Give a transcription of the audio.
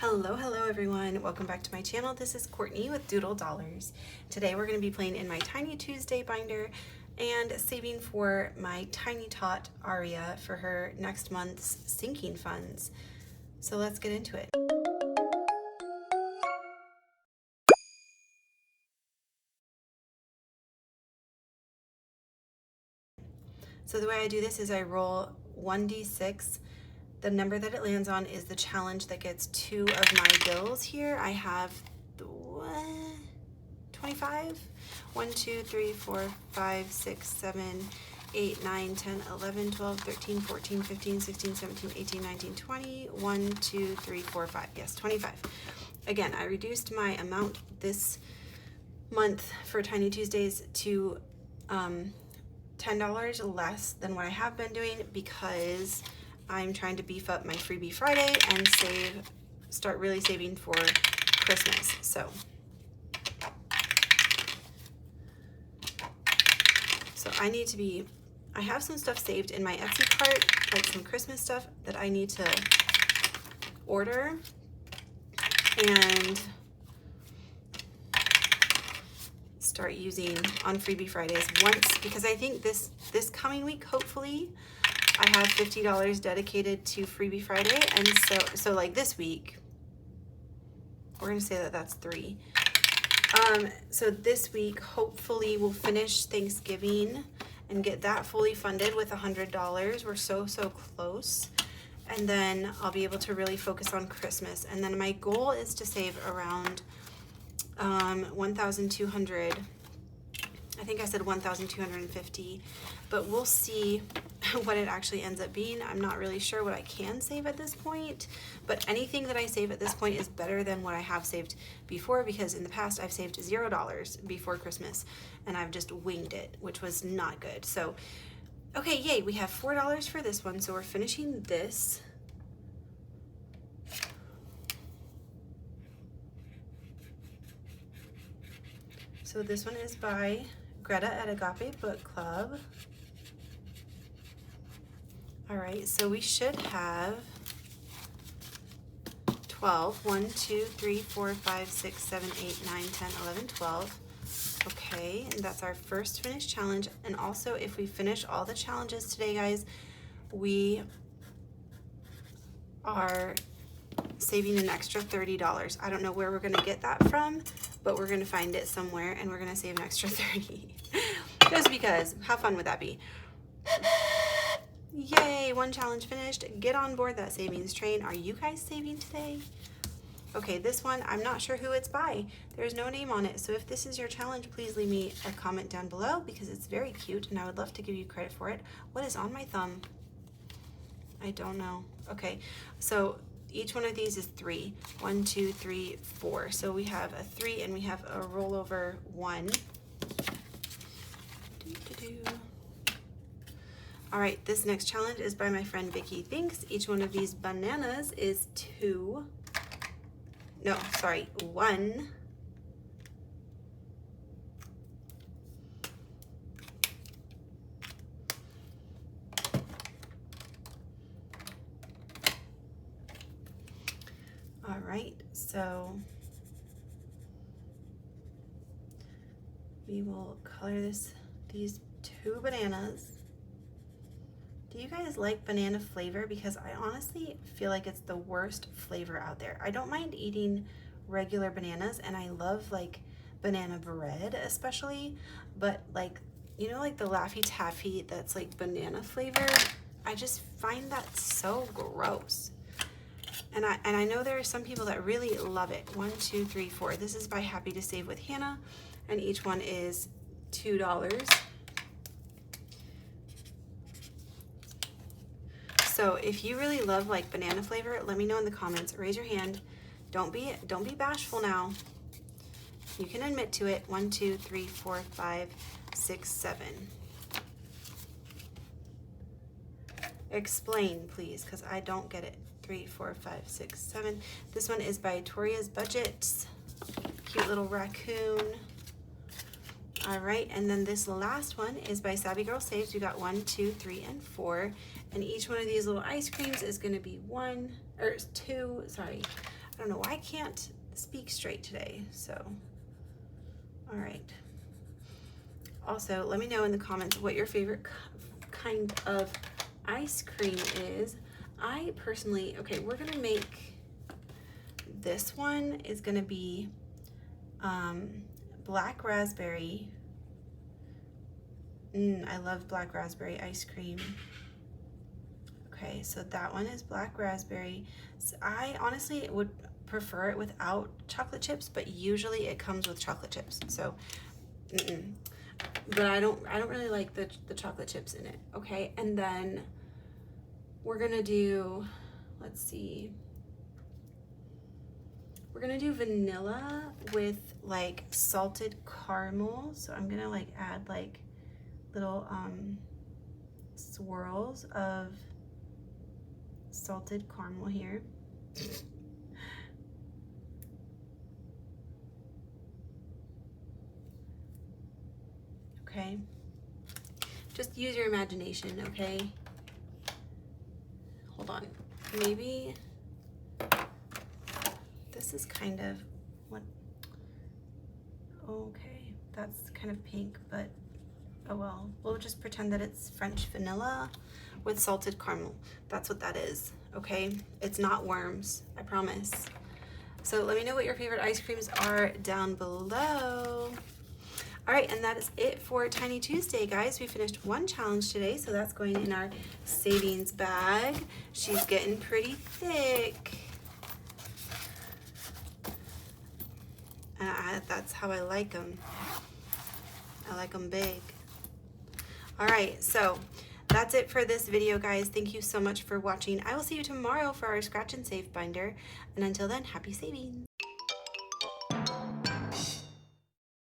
Hello everyone. Welcome back to my channel. This is Courtney with Doodle Dollarz. Today we're going to be playing in my Tiny Tuesday binder and saving for my Tiny Tot Aria for her next month's sinking funds. So let's get into it. So the way I do this is I roll 1d6. The number that it lands on is the challenge that gets 2 of my bills here. I have 25. 1, 2, 3, 4, 5, 6, 7, 8, 9, 10, 11, 12, 13, 14, 15, 16, 17, 18, 19, 20. 1, 2, 3, 4, 5. Yes, 25. Again, I reduced my amount this month for Tiny Tuesdays to $10 less than what I have been doing because I'm trying to beef up my Freebie Friday and start really saving for Christmas. So I have some stuff saved in my Etsy cart, like some Christmas stuff that I need to order and start using on Freebie Fridays once, because I think this coming week, hopefully, I have $50 dedicated to Freebie Friday, and so like this week, we're gonna say that that's 3. So this week, hopefully, we'll finish Thanksgiving and get that fully funded with $100. We're so close, and then I'll be able to really focus on Christmas. And then my goal is to save around 1,200. I think I said 1,250, but we'll see what it actually ends up being. I'm not really sure what I can save at this point, but anything that I save at this point is better than what I have saved before, because in the past I've saved $0 before Christmas and I've just winged it, which was not good. So, okay, yay, we have $4 for this one, so we're finishing this. So this one is by Greta at Agape Book Club. All right, so we should have 12. 1, 2, 3, 4, 5, 6, 7, 8, 9, 10, 11, 12. Okay, and that's our first finished challenge. And also, if we finish all the challenges today, guys, we are saving an extra $30. I don't know where we're gonna get that from, but we're gonna find it somewhere and we're gonna save an extra 30. Just because, how fun would that be? Yay, one challenge finished. Get on board that savings train. Are you guys saving today? Okay, this one, I'm not sure who it's by. There's no name on it, so if this is your challenge, please leave me a comment down below because it's very cute and I would love to give you credit for it. What is on my thumb? I don't know. Okay, so each one of these is 3. 1, 2, 3, 4. So we have a 3 and we have a rollover 1. All right, this next challenge is by my friend Vicky Thinks. Each one of these bananas is 1. All right, so we will color these 2 bananas. Do you guys like banana flavor? Because I honestly feel like it's the worst flavor out there. I don't mind eating regular bananas, and I love like banana bread especially, but like, you know, like the Laffy Taffy that's like banana flavored, I just find that so gross. And I know there are some people that really love it. 1, 2, 3, 4. This is by Happy to Save with Hannah, and each one is $2. So if you really love like banana flavor, let me know in the comments. Raise your hand. Don't be bashful now. You can admit to it. 1, 2, 3, 4, 5, 6, 7. Explain, please, because I don't get it. 3, 4, 5, 6, 7. This one is by Toria's Budgets. Cute little raccoon. All right, and then this last one is by Savvy Girl Saves. We got 1, 2, 3, and 4. And each one of these little ice creams is going to be 2. Sorry, I don't know why I can't speak straight today, so. All right. Also, let me know in the comments what your favorite kind of ice cream is. I personally, okay, we're gonna make, this one is gonna be black raspberry. I love black raspberry ice cream. Okay, so that one is black raspberry. So I honestly would prefer it without chocolate chips, but usually it comes with chocolate chips. So, but I don't really like the chocolate chips in it. Okay, and then we're gonna do, let's see, we're gonna do vanilla with like salted caramel. So I'm gonna like add like little swirls of salted caramel here. Okay, just use your imagination, okay? Hold on, maybe this is kind of what, okay, that's kind of pink, but oh well, we'll just pretend that it's French vanilla with salted caramel. That's what that is, okay? It's not worms, I promise. So let me know what your favorite ice creams are down below. All right, and that is it for Tiny Tuesday, guys. We finished one challenge today, so that's going in our savings bag. She's getting pretty thick. That's how I like them. I like them big. All right, so that's it for this video, guys. Thank you so much for watching. I will see you tomorrow for our scratch and save binder. And until then, happy savings.